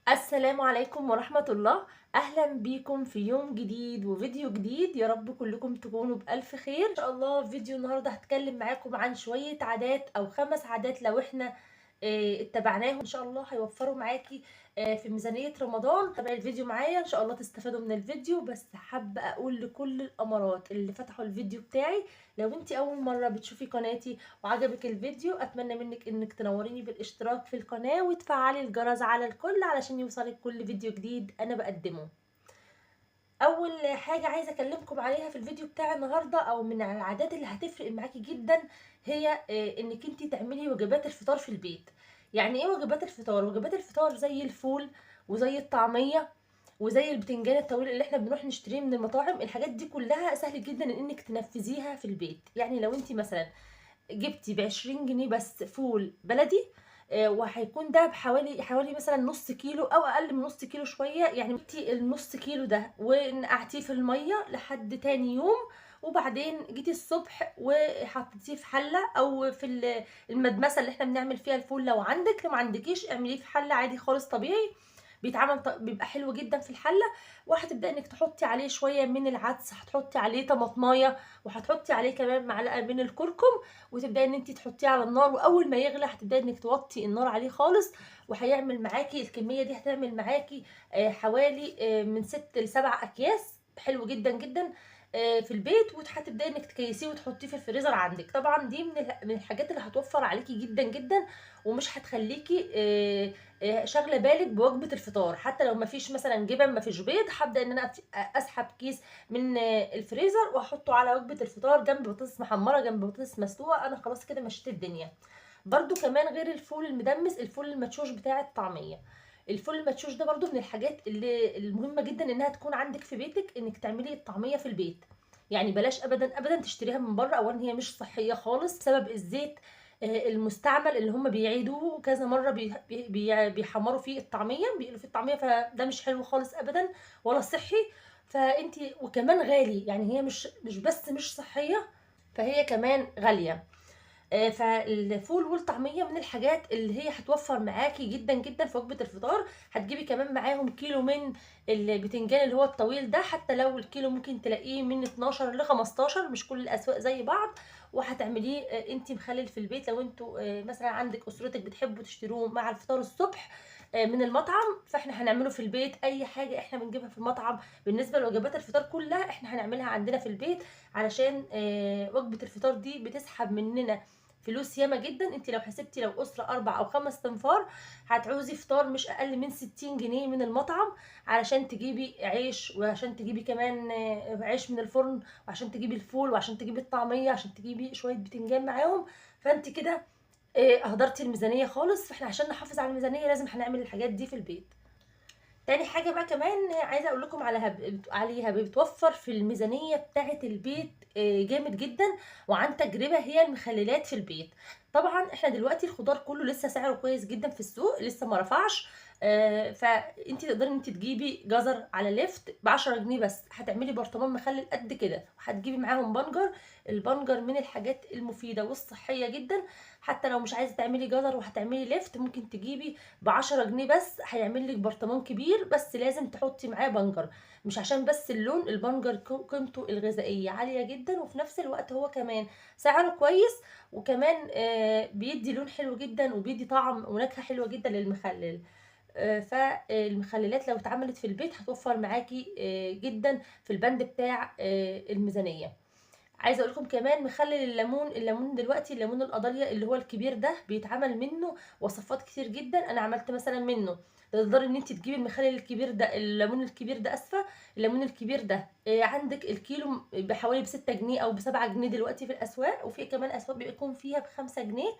السلام عليكم ورحمة الله. أهلا بيكم في يوم جديد وفيديو جديد. يا رب كلكم تكونوا بألف خير إن شاء الله. فيديو النهاردة هتكلم معاكم عن شوية عادات أو 5 عادات لو احنا اتبعناهم إن شاء الله هيوفروا معاكي في ميزانية رمضان. تابعي الفيديو معايا إن شاء الله تستفادوا من الفيديو. بس حابة أقول لكل الأمارات اللي فتحوا الفيديو بتاعي، لو انتي أول مرة بتشوفي قناتي وعجبك الفيديو اتمنى منك انك تنوريني بالاشتراك في القناة وتفعلي الجرس على الكل علشان يوصلك كل فيديو جديد انا بقدمه. اول حاجة عايزة اكلمكم عليها في الفيديو بتاع النهاردة او من العادات اللي هتفرق معاكي جدا هي انك انتي تعملي وجبات الفطار في البيت. يعني ايه وجبات الفطار؟ وجبات الفطار زي الفول وزي الطعمية وزي البتنجان الطويل اللي احنا بنروح نشتريه من المطاعم. الحاجات دي كلها سهل جدا انك تنفذيها في البيت. يعني لو انتي مثلا جبتي ب20 جنيه بس فول بلدي، وهيكون ده بحوالي مثلا نص كيلو او اقل من نص كيلو شويه. يعني جبتي النص كيلو ده ونقعتيه في الميه لحد تاني يوم، وبعدين جيتي الصبح وحطيتيه في حله او في المدمسه اللي احنا بنعمل فيها الفول. لو عندك، لو ما عندكيش اعمليه في حله عادي خالص طبيعي، بيبقى حلو جدا في الحله. وهتبداي انك تحطي عليه شويه من العدس، هتحطي عليه طماطمايه، وهتحطي عليه كمان معلقه من الكركم، وتبداي ان انت تحطيه على النار. واول ما يغلى هتبداي انك توطي النار عليه خالص، وهيعمل معاكي الكميه دي هتعمل معاكي حوالي من 6 ل7 اكياس. حلو جدا جدا في البيت. وهتبداي انك تكيسيه وتحطيه في الفريزر عندك. طبعا دي من الحاجات اللي هتوفر عليكي جدا جدا، ومش هتخليكي شاغله بالك بوجبه الفطار. حتى لو مفيش مثلا جبن، مفيش بيض، هبدا ان انا اسحب كيس من الفريزر واحطه على وجبه الفطار جنب بطاطس محمره، جنب بطاطس مسلوقه. انا خلاص كده مشيت الدنيا. برضو كمان غير الفول المدمس، الفول المدشوش بتاع الطعميه. الفول المدشوش ده برضو من الحاجات اللي المهمه جدا انها تكون عندك في بيتك، انك تعملي الطعميه في البيت. يعني بلاش ابدا ابدا تشتريها من بره. اولا هي مش صحيه خالص بسبب الزيت المستعمل اللي هم بيعيدوه كذا مره، بيحمروا فيه الطعميه، بيقلوا فيه الطعميه، فده مش حلو خالص ابدا ولا صحي. فانتي وكمان غالي. يعني هي مش بس مش صحيه، فهي كمان غاليه. فالفول والطعميه من الحاجات اللي هي هتوفر معاكي جدا جدا في وجبه الفطار. هتجيبي كمان معاهم كيلو من البتنجان اللي هو الطويل ده، حتى لو الكيلو ممكن تلاقيه من 12 ل 15، مش كل الاسواق زي بعض. وهتعمليه انت مخلل في البيت. لو انتوا مثلا عندك اسرتك بتحبوا تشتروه مع الفطار الصبح من المطعم، فاحنا هنعمله في البيت. اي حاجه احنا بنجيبها في المطعم بالنسبه لوجبات الفطار كلها احنا هنعملها عندنا في البيت، علشان وجبه الفطار دي بتسحب مننا فلوس ياما جدا. انت لو حسبتي لو اسره 4 او 5 تنفار هتعوزي فطار مش اقل من 60 جنيه من المطعم، علشان تجيبي عيش، وعشان تجيبي كمان عيش من الفرن، وعشان تجيبي الفول، وعشان تجيبي الطعميه، عشان تجيبي شويه بتنجان معاهم. فانت كده اهدرتي الميزانيه خالص. فاحنا عشان نحافظ على الميزانيه لازم هنعمل الحاجات دي في البيت. تاني حاجة بقى كمان عايزة اقول لكم عليها بتوفر في الميزانية بتاعة البيت جامد جدا، وعن تجربة، هي المخللات في البيت. طبعا احنا دلوقتي الخضار كله لسه سعره كويس جدا في السوق، لسه ما رفعش. فانت تقدري ان انت تجيبي جزر على لفت ب10 جنيه بس، هتعملي برطمان مخلل قد كده، وهتجيبي معاهم بنجر. البنجر من الحاجات المفيدة والصحية جدا. حتى لو مش عايزة تعملي جزر وهتعملي لفت، ممكن تجيبي ب10 جنيه بس، هيعمل لك برطمان كبير. بس لازم تحطي معاه بنجر، مش عشان بس اللون. البنجر قيمته الغذائية عالية جدا، وفي نفس الوقت هو كمان سعره كويس، وكمان بيدي لون حلو جدا، وبيدي طعم ونكهة حلوة جدا للمخلل. فالمخللات لو اتعملت في البيت هتوفر معاكي جدا في البند بتاع الميزانية. عايزه اقول لكم كمان مخلل الليمون. الليمون دلوقتي الليمون القضيه اللي هو الكبير ده بيتعمل منه وصفات كتير جدا. انا عملت مثلا منه. تقدري ان انت تجيبي المخلل الكبير ده، الليمون الكبير ده، اسفه، الليمون الكبير ده عندك الكيلو بحوالي ب6 جنيه او ب7 جنيه دلوقتي في الاسواق، وفي كمان اسواق بيكون فيها ب5 جنيه.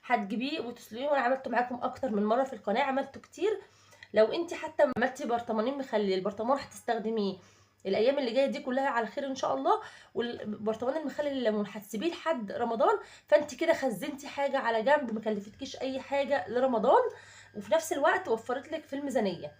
هتجيبيه وتسلقيه، وانا عملته معاكم اكتر من مره في القناه، عملته كتير. لو انت حتى عملتي برطمانين مخلل، البرطمان هتستخدميه الايام اللي جايه دي كلها على خير ان شاء الله. والبرطمان المخلل الليمون هتسيبيه لحد رمضان، فانت كده خزنتي حاجه على جنب، مكلفتكيش اي حاجه لرمضان، وفي نفس الوقت وفرت لك في الميزانيه.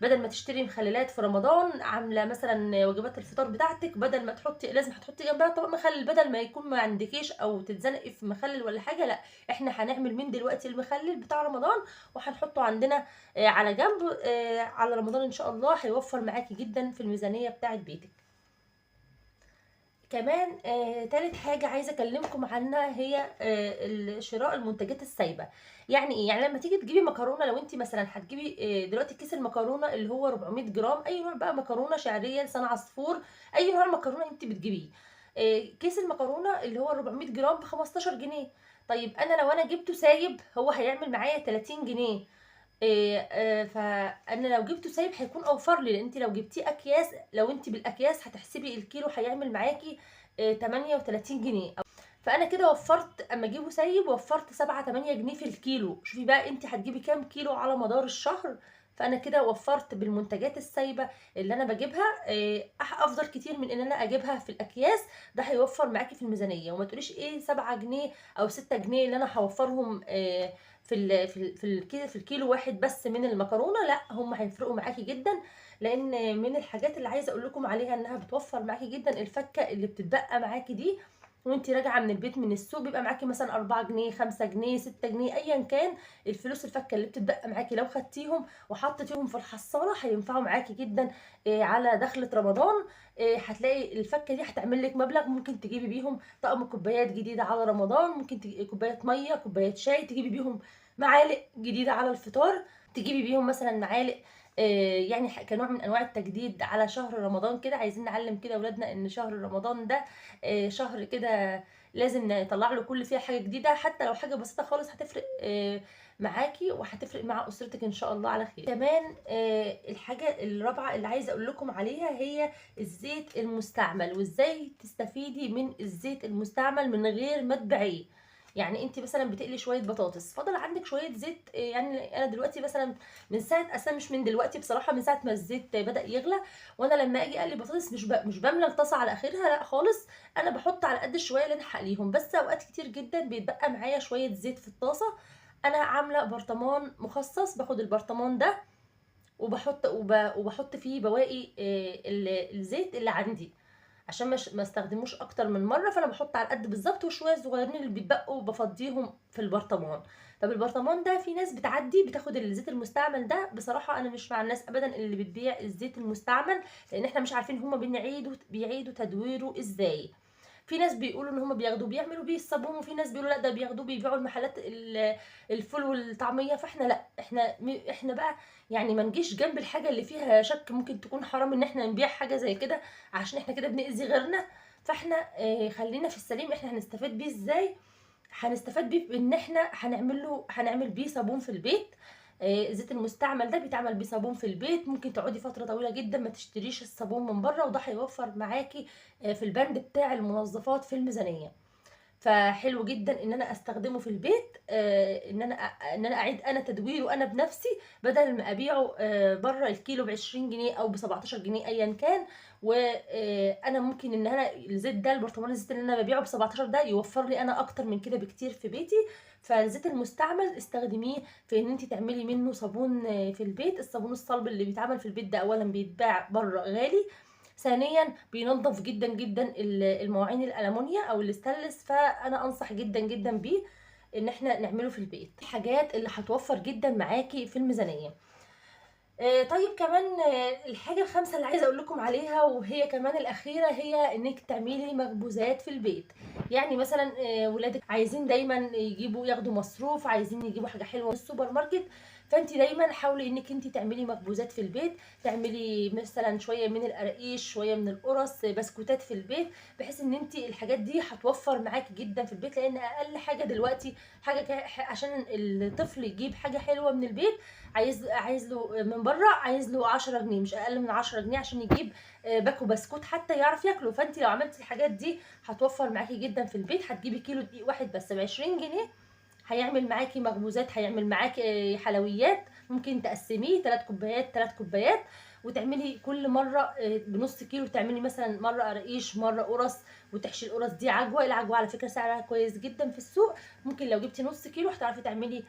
بدل ما تشتري مخللات في رمضان عامله مثلا وجبات الفطار بتاعتك، بدل ما تحطي لازم هتحطي جنبها طبق مخلل، بدل ما يكون ما عندكيش او تتزنقي في مخلل ولا حاجه، لا احنا هنعمل من دلوقتي المخلل بتاع رمضان وهنحطه عندنا على جنب على رمضان ان شاء الله، هيوفر معاكي جدا في الميزانيه بتاعه بيتك. كمان تالت حاجة عايزة أكلمكم عنها هي شراء المنتجات السايبة. يعني إيه؟ يعني لما تيجي تجيبي مكرونة، لو أنت مثلا هتجيبي دلوقتي كيس المكرونة اللي هو 400 جرام، أي نوع بقى مكرونة شعرية لسان عصفور، أي نوع مكرونة أنت بتجيبيه، كيس المكرونة اللي هو 400 جرام ب 15 جنيه. طيب أنا لو أنا جبته سايب هو هيعمل معايا 30 جنيه. فانا لو جبته سايب هيكون اوفر لي، لان انت لو جبتيه اكياس، لو انت بالاكياس هتحسبي الكيلو هيعمل معاكي 38 جنيه. فانا كده وفرت، اما اجيبه سايب وفرت 7 8 جنيه في الكيلو. شوفي بقى انت هتجيبي كام كيلو على مدار الشهر، فانا كده وفرت بالمنتجات السايبه اللي انا بجيبها افضل كتير من ان انا اجيبها في الاكياس. ده هيوفر معاكي في الميزانيه، وما تقوليش ايه 7 جنيه او 6 جنيه اللي انا هوفرهم في الكيلو واحد بس من المكرونه. لا هم هيفرقوا معاكي جدا، لان من الحاجات اللي عايزه اقول لكم عليها انها بتوفر معاكي جدا الفكه اللي بتتبقى معاكي دي وانت راجعه من البيت من السوق، بيبقى معاكي مثلا 4 جنيه 5 جنيه 6 جنيه ايا كان الفلوس الفكه اللي بتتبقى معاكي، لو خدتيهم وحطيتيهم في الحصاله هينفعوا معاكي جدا على دخله رمضان. هتلاقي الفكه دي هتعمل لك مبلغ ممكن تجيبي بيهم طقم كوبايات جديده على رمضان، ممكن كوبايه ميه كوبايه شاي، تجيبي بيهم معالق جديدة على الفطار، تجيبي بيهم مثلا معالق يعني كنوع من انواع التجديد على شهر رمضان. كده عايزين نعلم كده اولادنا ان شهر رمضان ده شهر كده لازم نطلع له كل فيها حاجة جديدة، حتى لو حاجة بسيطة خالص هتفرق معاكي وهتفرق مع اسرتك ان شاء الله على خير. كمان الحاجة الرابعة اللي عايزة اقول لكم عليها هي الزيت المستعمل، وازاي تستفيدي من الزيت المستعمل من غير ما تبيعيه. يعني انت مثلا بتقلي شويه بطاطس، فضل عندك شويه زيت، يعني انا دلوقتي مثلا من ساعه، اصلا مش من دلوقتي بصراحه، من ساعه ما الزيت بدا يغلى، وانا لما اجي اقلي بطاطس مش بملى الطاسه على اخرها لا خالص، انا بحط على قد الشويه اللي انا هقليهم بس. اوقات كتير جدا بيتبقى معايا شويه زيت في الطاسه، انا عامله برطمان مخصص، باخد البرطمان ده وبحط فيه بواقي الزيت اللي عندي عشان ما استخدموش اكتر من مره، فانا بحط على قد بالظبط، وشويه صغيرين اللي بيتبقوا بفضيهم في البرطمان. طب البرطمان ده في ناس بتعدي بتاخد الزيت المستعمل ده، بصراحه انا مش مع الناس ابدا اللي بتبيع الزيت المستعمل، لان احنا مش عارفين هما بيعيدوا تدويره ازاي. في ناس بيقولوا ان هم بيعملوا بيه الصابون، وفي ناس بيقولوا لا ده بياخدوه بيبيعوا المحلات الفول والطعميه. فاحنا لا، احنا بقى يعني ما نجيش جنب الحاجه اللي فيها شك ممكن تكون حرام ان احنا نبيع حاجه زي كده، عشان احنا كده بنأذي غيرنا. فاحنا خلينا في السليم. احنا هنستفاد بيه ازاي؟ هنستفاد بيه بان احنا هنعمل بيه صابون في البيت. الزيت المستعمل ده بيتعمل بيه صابون في البيت، ممكن تقعدي فتره طويله جدا ما تشتريش الصابون من بره، وده هيوفر معاكي في البند بتاع المنظفات في الميزانيه. فحلو جدا ان انا استخدمه في البيت، ان انا اعيد انا تدويره انا بنفسي، بدل ما ابيعه بره الكيلو ب 20 جنيه او ب 17 جنيه ايا كان. وانا ممكن ان انا الزيت ده، البرطمان الزيت اللي انا ببيعه ب 17 ده يوفر لي انا اكتر من كده بكتير في بيتي. فالزيت المستعمل استخدميه في ان انت تعملي منه صابون في البيت. الصابون الصلب اللي بيتعمل في البيت ده اولا بيتباع بره غالي، ثانيا بينظف جدا جدا المواعين الالمونيا او الاستانلس، فانا انصح جدا جدا بيه ان احنا نعمله في البيت. الحاجات اللي هتوفر جدا معاكي في الميزانيه. طيب كمان الحاجة الخامسة اللي عايزة اقول لكم عليها وهي كمان الاخيرة، هي انك تعملي مخبوزات في البيت. يعني مثلا ولادك عايزين دايما ياخدوا مصروف، عايزين يجيبوا حاجة حلوة من السوبر ماركت، فانت دايما حاولي انك انت تعملي مخبوزات في البيت. تعملي مثلا شوية من القراقيش، شوية من القرص، بسكوتات في البيت، بحيث ان انت الحاجات دي هتوفر معاكي جدا في البيت، لان اقل حاجة دلوقتي عشان الطفل يجيب حاجة حلوة من البيت عايز له من بره، عايز له 10 جنيه، مش اقل من 10 جنيه عشان يجيب باكو بسكوت حتى يعرف ياكله. فانت لو عملتي الحاجات دي هتوفر معاكي جدا في البيت. هتجيبي كيلو دقيق واحد بس ب 20 جنيه، هيعمل معاكي مخبوزات، هيعمل معاكي حلويات، ممكن تقسميه 3 كوبايات 3 كوبايات، وتعملي كل مره بنص كيلو، تعملي مثلا مره قراقيش مره قرص، وتحشي القرص دي عجوه. العجوه على فكره سعرها كويس جدا في السوق، ممكن لو جبتي نص كيلو هتعرفي تعملي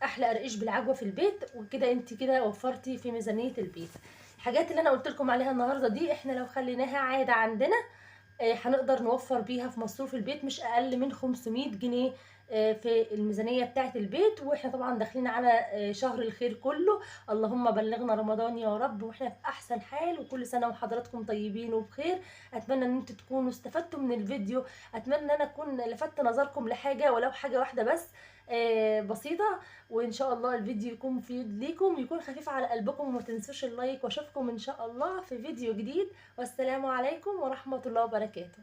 احلى قرقيش بالعجوه في البيت، وكده انت كده وفرتي في ميزانيه البيت. الحاجات اللي انا قلت لكم عليها النهارده دي احنا لو خليناها عاده عندنا هنقدر نوفر بيها في مصروف البيت مش اقل من 500 جنيه في الميزانية بتاعة البيت. واحنا طبعا داخلين على شهر الخير كله. اللهم بلغنا رمضان يا رب واحنا في احسن حال، وكل سنة وحضراتكم طيبين وبخير. اتمنى ان انتوا تكونوا استفدتوا من الفيديو، اتمنى ان انا اكون لفت نظركم لحاجة ولو حاجة واحدة بس بسيطة. وان شاء الله الفيديو يكون مفيد ليكم، يكون خفيف على قلبكم، وما تنسوش اللايك، واشوفكم ان شاء الله في فيديو جديد. والسلام عليكم ورحمة الله وبركاته.